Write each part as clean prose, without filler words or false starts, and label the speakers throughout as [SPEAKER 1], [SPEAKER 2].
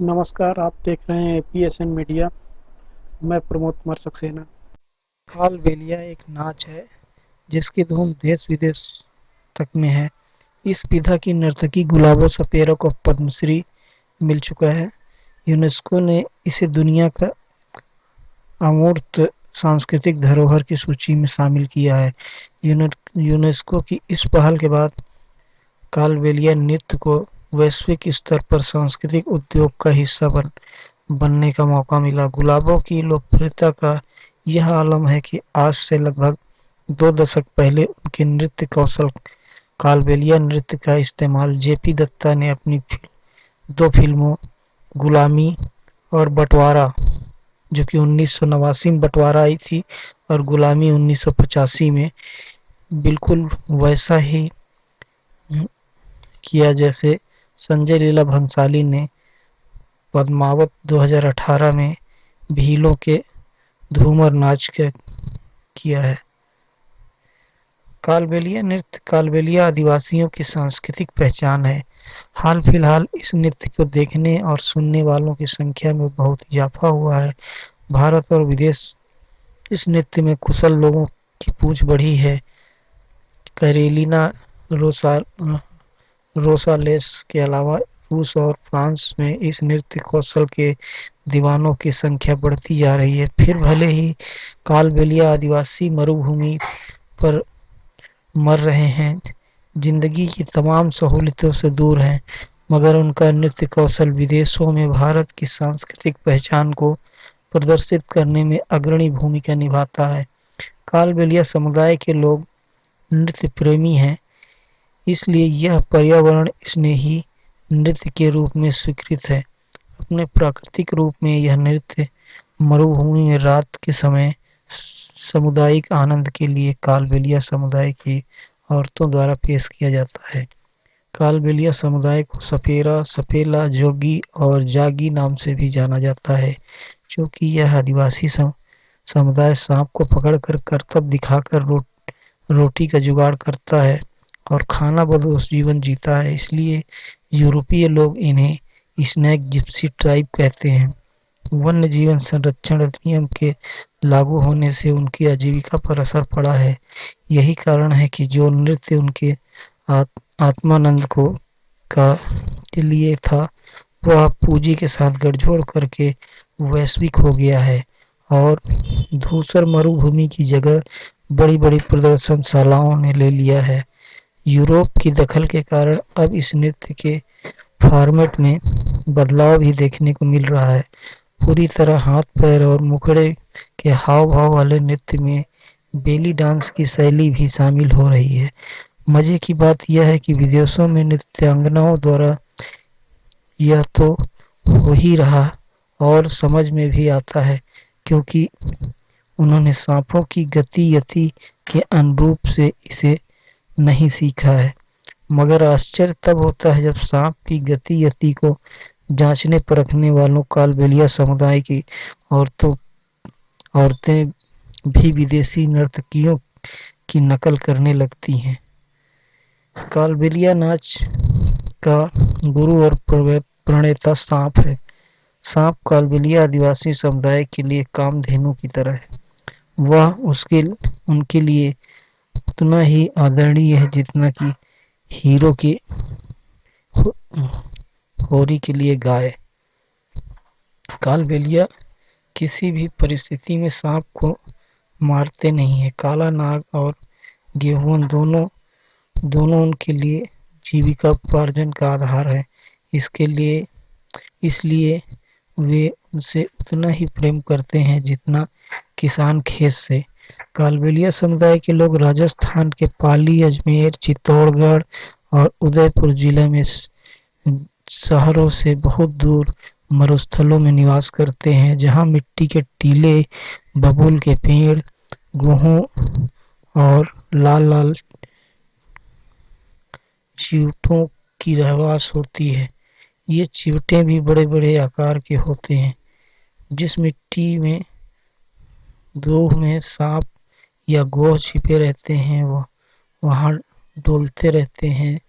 [SPEAKER 1] नमस्कार। आप देख रहे हैं पीएसएन मीडिया। मैं प्रमोद कुमार सक्सेना। कालबेलिया एक नाच है जिसकी धूम देश विदेश तक में है। इस विधा की नर्तकी गुलाबो सपेरा को पद्मश्री मिल चुका है। यूनेस्को ने इसे दुनिया का अमूर्त सांस्कृतिक धरोहर की सूची में शामिल किया है। यूनेस्को की इस पहल के बाद कालबेलिया नृत्य को वैश्विक स्तर पर सांस्कृतिक उद्योग का हिस्सा बनने का मौका मिला। गुलाबों की लोकप्रियता का यह आलम है कि आज से लगभग 2 दशक पहले उनके नृत्य कौशल कालबेलिया नृत्य का इस्तेमाल जेपी दत्ता ने अपनी 2 फिल्मों गुलामी और बंटवारा, जो कि 1989 में बंटवारा आई थी और गुलामी 1985 में, बिल्कुल वैसा ही किया जैसे संजय लीला भंसाली ने पद्मावत 2018 में भीलों के धूमर नाच के किया है। कालबेलिया नृत्य कालबेलिया आदिवासियों की सांस्कृतिक पहचान है। हाल फिलहाल इस नृत्य को देखने और सुनने वालों की संख्या में बहुत इजाफा हुआ है। भारत और विदेश इस नृत्य में कुशल लोगों की पहुंच बढ़ी है। कैरेलिना रोसालेस के अलावा रूस और फ्रांस में इस नृत्य कौशल के दीवानों की संख्या बढ़ती जा रही है। फिर भले ही कालबेलिया आदिवासी मरुभूमि पर मर रहे हैं, जिंदगी की तमाम सहूलियतों से दूर हैं, मगर उनका नृत्य कौशल विदेशों में भारत की सांस्कृतिक पहचान को प्रदर्शित करने में अग्रणी भूमिका निभाता है। कालबेलिया समुदाय के लोग नृत्य प्रेमी हैं, इसलिए यह पर्यावरण स्नेही नृत्य के रूप में स्वीकृत है। अपने प्राकृतिक रूप में यह नृत्य मरुभूमि में रात के समय सामुदायिक आनंद के लिए कालबेलिया समुदाय की औरतों द्वारा पेश किया जाता है। कालबेलिया समुदाय को सपेरा, सपेला, जोगी और जागी नाम से भी जाना जाता है, क्योंकि यह आदिवासी समुदाय सांप को पकड़कर करतब दिखाकर रोटी का जुगाड़ करता है और खाना बदोश जीवन जीता है। इसलिए यूरोपीय लोग इन्हें स्नैक जिप्सी ट्राइब कहते हैं। वन्य जीवन संरक्षण अधिनियम के लागू होने से उनकी आजीविका पर असर पड़ा है। यही कारण है कि जो नृत्य उनके आत्मानंद के लिए था, वह पूंजी के साथ गठजोड़ करके वैश्विक हो गया है और धूसर मरुभूमि की जगह बड़ी बड़ी प्रदर्शनशालाओं ने ले लिया है। यूरोप की दखल के कारण अब इस नृत्य के फॉर्मेट में बदलाव भी देखने को मिल रहा है। पूरी तरह हाथ पैर और मुखड़े के हाव भाव वाले नृत्य में बेली डांस की शैली भी शामिल हो रही है। मजे की बात यह है कि विदेशों में नृत्यांगनाओं द्वारा यह तो हो ही रहा और समझ में भी आता है, क्योंकि उन्होंने सांपों की गति यति के अनुरूप से इसे नहीं सीखा है। मगर आश्चर्य तब होता है जब सांप की गति यति को जांचने परखने वालों कालबेलिया समुदाय की औरतें भी विदेशी नर्तकियों की नकल करने लगती हैं। कालबेलिया नाच का गुरु और प्रणेता सांप है। सांप कालबेलिया आदिवासी समुदाय के लिए कामधेनु की तरह है। वह उनके लिए उतना ही आदरणीय है जितना कि हीरो की होरी के लिए गाय। कालबेलिया किसी भी परिस्थिति में सांप को मारते नहीं है। काला नाग और गेहूं दोनों उनके लिए जीविका उपार्जन का आधार है। इसलिए वे उनसे उतना ही प्रेम करते हैं जितना किसान खेत से। कालबेलिया समुदाय के लोग राजस्थान के पाली, अजमेर, चित्तौड़गढ़ और उदयपुर जिले में शहरों से बहुत दूर मरुस्थलों में निवास करते हैं, जहां मिट्टी के टीले, बबूल के पेड़, गेहूं और लाल लाल चिवटों की रहवास होती है। ये चिवटे भी बड़े बड़े आकार के होते हैं। जिस मिट्टी में दोह में सांप या गोह छिपे रहते हैं, वह वहां डोलते रहते हैं,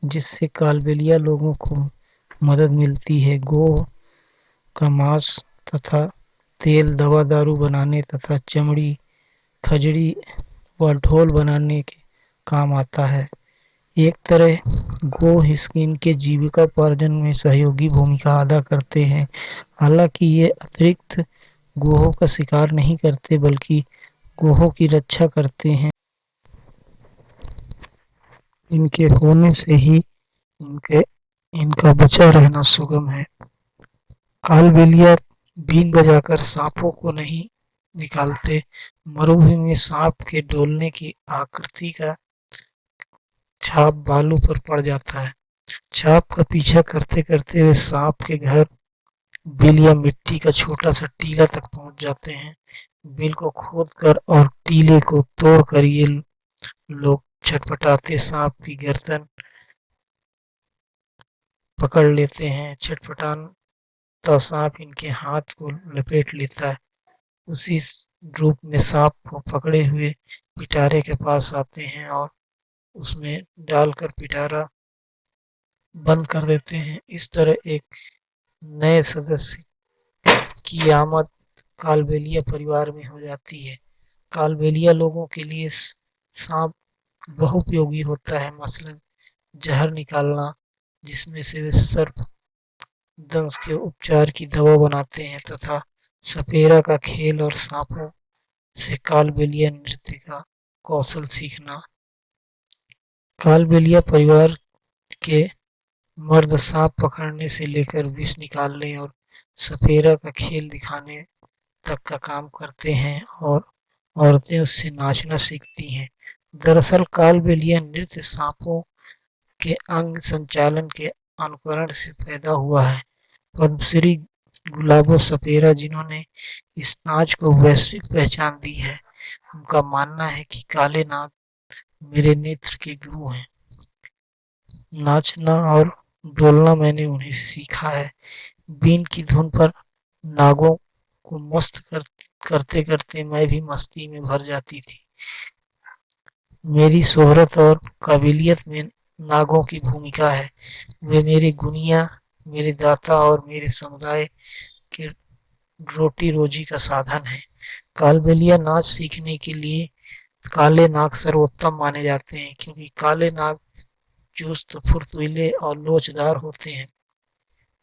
[SPEAKER 1] जिससे कालबेलिया लोगों को मदद मिलती है। गोह का मांस तथा तेल दवा दारू बनाने तथा चमड़ी, खजड़ी व ढोल बनाने के काम आता है। एक तरह गो इनके जीविकापार्जन में सहयोगी भूमिका अदा करते हैं। हालांकि ये अतिरिक्त गोहों का शिकार नहीं करते बल्कि गोहों की रक्षा करते हैं। इनके होने से ही इनके इनका बचा रहना सुगम है। कालबेलिया बीन बजाकर सांपों को नहीं निकालते। मरुभूमि में सांप के डोलने की आकृति का छाप बालू पर पड़ जाता है। छाप का पीछा करते करते वे सांप के घर बिल या मिट्टी का छोटा सा टीला तक पहुंच जाते हैं। बिल को खोदकर और टीले को तोड़कर ये लोग छटपटाते सांप की गर्दन पकड़ लेते हैं। छटपटाता सांप इनके हाथ को लपेट लेता है। उसी रूप में सांप को पकड़े हुए पिटारे के पास आते हैं और उसमें डालकर पिटारा बंद कर देते हैं। इस तरह एक नए सदस्य की आमद कालबेलिया परिवार में हो जाती है। कालबेलिया लोगों के लिए सांप बहुपयोगी होता है, मसलन जहर निकालना जिसमें से वे सर्प दंश के उपचार की दवा बनाते हैं तथा सपेरा का खेल और सांपों से कालबेलिया नृत्य का कौशल सीखना। कालबेलिया परिवार के मर्द सांप पकड़ने से लेकर विष निकालने और सपेरा का खेल दिखाने तक का काम करते हैं और औरतें उससे नाचना सीखती हैं। दरअसल कालबेलिया नृत्य सांपों के अंग संचालन के अनुकरण से पैदा हुआ है। पद्मश्री गुलाबो सपेरा जिन्होंने इस नाच को वैश्विक पहचान दी है, उनका मानना है कि काले नाग मेरे नेत्र के गुरु हैं। नाचना और डोलना मैंने उन्हीं से सीखा है। बीन की धुन पर नागों को मस्त करते करते मैं भी मस्ती में भर जाती थी। मेरी शोहरत और काबिलियत में नागों की भूमिका है। वे मेरे गुनिया, मेरे दाता और मेरे समुदाय के रोटी रोजी का साधन है। कालबेलिया नाच सीखने के लिए काले नाग सर्वोत्तम माने जाते हैं क्योंकि काले नाग चुस्त, फुर्तीले और लोचदार होते हैं।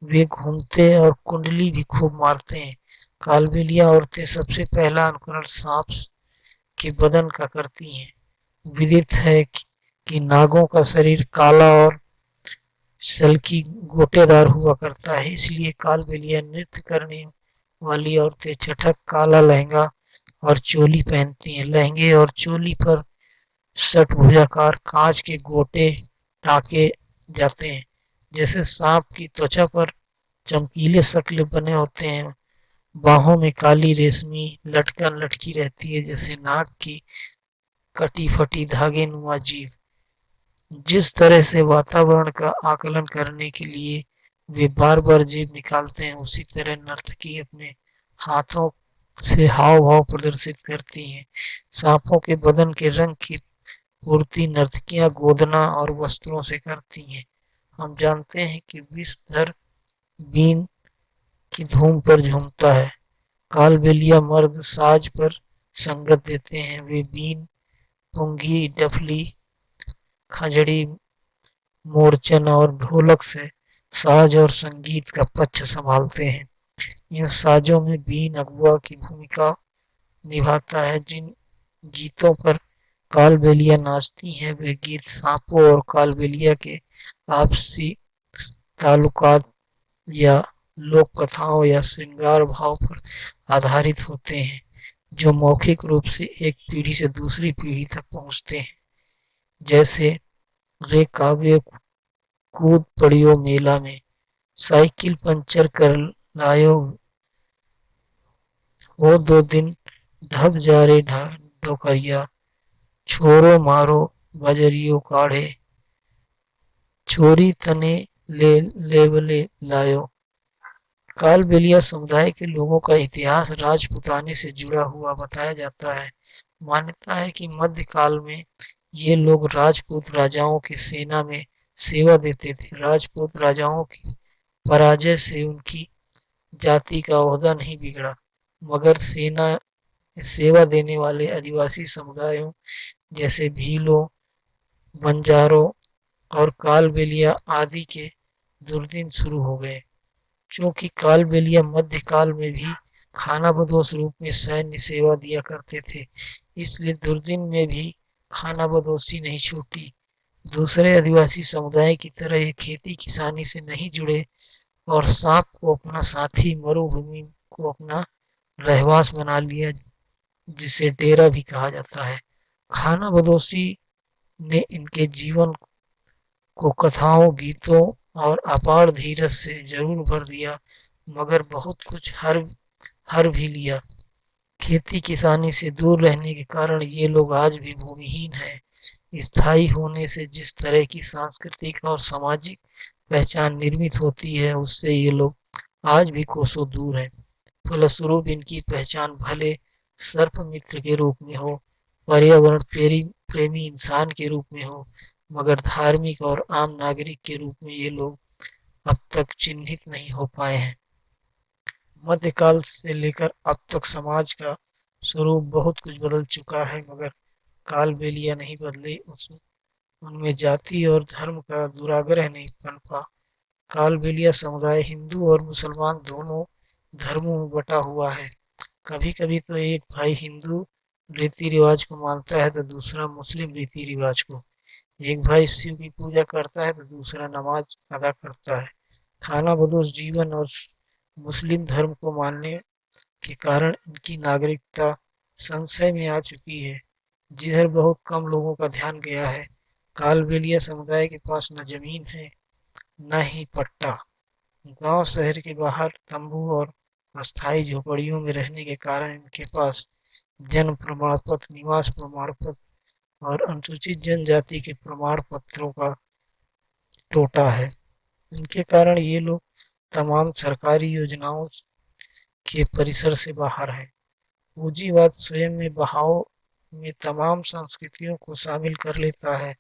[SPEAKER 1] वे घूमते और कुंडली भी खूब मारते हैं। कालबेलिया औरतें सबसे पहला अनुकरण सांप के बदन का करती हैं। विदित है कि नागों का शरीर काला और सल्की गोटेदार हुआ करता है, इसलिए कालबेलिया नृत्य करने वाली औरतें चटक काला लहंगा और चोली पहनती हैं। लहंगे और चोली पर षटभुजाकार कांच के गोटे टाके जाते हैं। जैसे सांप की त्वचा पर चमकीले शक्ल बने होते हैं, बाहों में काली रेशमी लटकन लटकी रहती है जैसे नाग की कटी फटी धागे नुमा जीभ। जिस तरह से वातावरण का आकलन करने के लिए वे बार बार जीभ निकालते हैं, उसी तरह नर्तकी अपने हाथों से हाव भाव प्रदर्शित करती हैं। सांपों के बदन के रंग की पूर्ति नर्तकियां गोदना और वस्त्रों से करती हैं। हम जानते हैं कि विषधर बीन की धूम पर झूमता है। कालबेलिया मर्द साज पर संगत देते हैं। वे बीन, पुंगी, डफली, खजड़ी, मोरचन और ढोलक से साज और संगीत का पक्ष संभालते हैं। इन साजों में बीन अगुआ की भूमिका निभाता है। जिन गीतों पर कालबेलिया नाचती हैं वे गीत सांपों और कालबेलिया के आपसी ताल्लुकात या लोक कथाओं या श्रृंगार भाव पर आधारित होते हैं, जो मौखिक रूप से एक पीढ़ी से दूसरी पीढ़ी तक पहुंचते हैं। जैसे रे काव्य कूद पड़ियो मेला में, साइकिल पंचर कर लायो, वो दो दिन ढब जा रे ढोकरिया, छोरो मारो बजरियो काढ़े, छोरी तने लेवले लायो। कालबेलिया समुदाय के लोगों का इतिहास राजपूताने से जुड़ा हुआ बताया जाता है। मान्यता है कि मध्यकाल में ये लोग राजपूत राजाओं की सेना में सेवा देते थे। राजपूत राजाओं की पराजय से उनकी जाति का ओहदा नहीं बिगड़ा, मगर सेवा देने वाले आदिवासी समुदायों जैसे भीलों, बंजारों और कालबेलिया आदि के दुर्दिन शुरू हो गए। चूंकि कालबेलिया मध्यकाल में भी खानाबदोश रूप में सैन्य सेवा दिया करते थे, इसलिए दुर्दिन में भी खानाबदोशी नहीं छूटी। दूसरे आदिवासी समुदाय की तरह ये खेती किसानी से नहीं जुड़े और सांप को अपना साथी, मरुभूमि को अपना रहवास बना लिया, जिसे डेरा भी कहा जाता है। खानाबदोशी ने इनके जीवन को कथाओं, गीतों और अपार धीरज से जरूर भर दिया, मगर बहुत कुछ हर भी लिया। खेती किसानी से दूर रहने के कारण ये लोग आज भी भूमिहीन हैं। स्थायी होने से जिस तरह की सांस्कृतिक और सामाजिक पहचान निर्मित होती है, उससे ये लोग आज भी कोसों दूर हैं। फलस्वरूप इनकी पहचान भले सर्प मित्र के रूप में हो, पर्यावरण प्रेमी इंसान के रूप में हो, मगर धार्मिक और आम नागरिक के रूप में ये लोग अब तक चिन्हित नहीं हो पाए हैं। मध्यकाल से लेकर अब तक समाज का स्वरूप बहुत कुछ बदल चुका है, मगर कालबेलिया नहीं बदले। उनमें जाति और धर्म का दुराग्रह नहीं पनपा। कालबेलिया समुदाय हिंदू और मुसलमान दोनों धर्मों में बटा हुआ है। कभी कभी तो एक भाई हिंदू रीति रिवाज को मानता है तो दूसरा मुस्लिम रीति रिवाज को। एक भाई शिव की पूजा करता है तो दूसरा नमाज अदा करता है। खाना बदोश जीवन और मुस्लिम धर्म को मानने के कारण इनकी नागरिकता संशय में आ चुकी है, जिधर बहुत कम लोगों का ध्यान गया है। कालबेलिया समुदाय के पास न जमीन है, न ही पट्टा। गांव शहर के बाहर तंबू और अस्थायी झोपड़ियों में रहने के कारण इनके पास जन्म प्रमाण पत्र, निवास प्रमाण पत्र और अनुसूचित जनजाति के प्रमाण पत्रों का टोटा है। इनके कारण ये लोग तमाम सरकारी योजनाओं के परिसर से बाहर हैं। पूंजीवाद स्वयं में बहाव में तमाम संस्कृतियों को शामिल कर लेता है।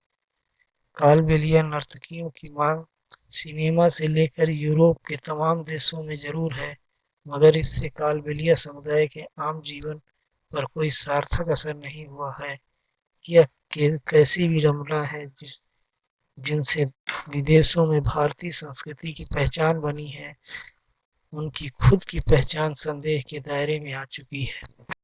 [SPEAKER 1] कालबेलिया नर्तकियों की मांग सिनेमा से लेकर यूरोप के तमाम देशों में जरूर है, मगर इससे कालबेलिया समुदाय के आम जीवन पर कोई सार्थक असर नहीं हुआ है। यह कैसी विडंबना है जिनसे विदेशों में भारतीय संस्कृति की पहचान बनी है, उनकी खुद की पहचान संदेह के दायरे में आ चुकी है।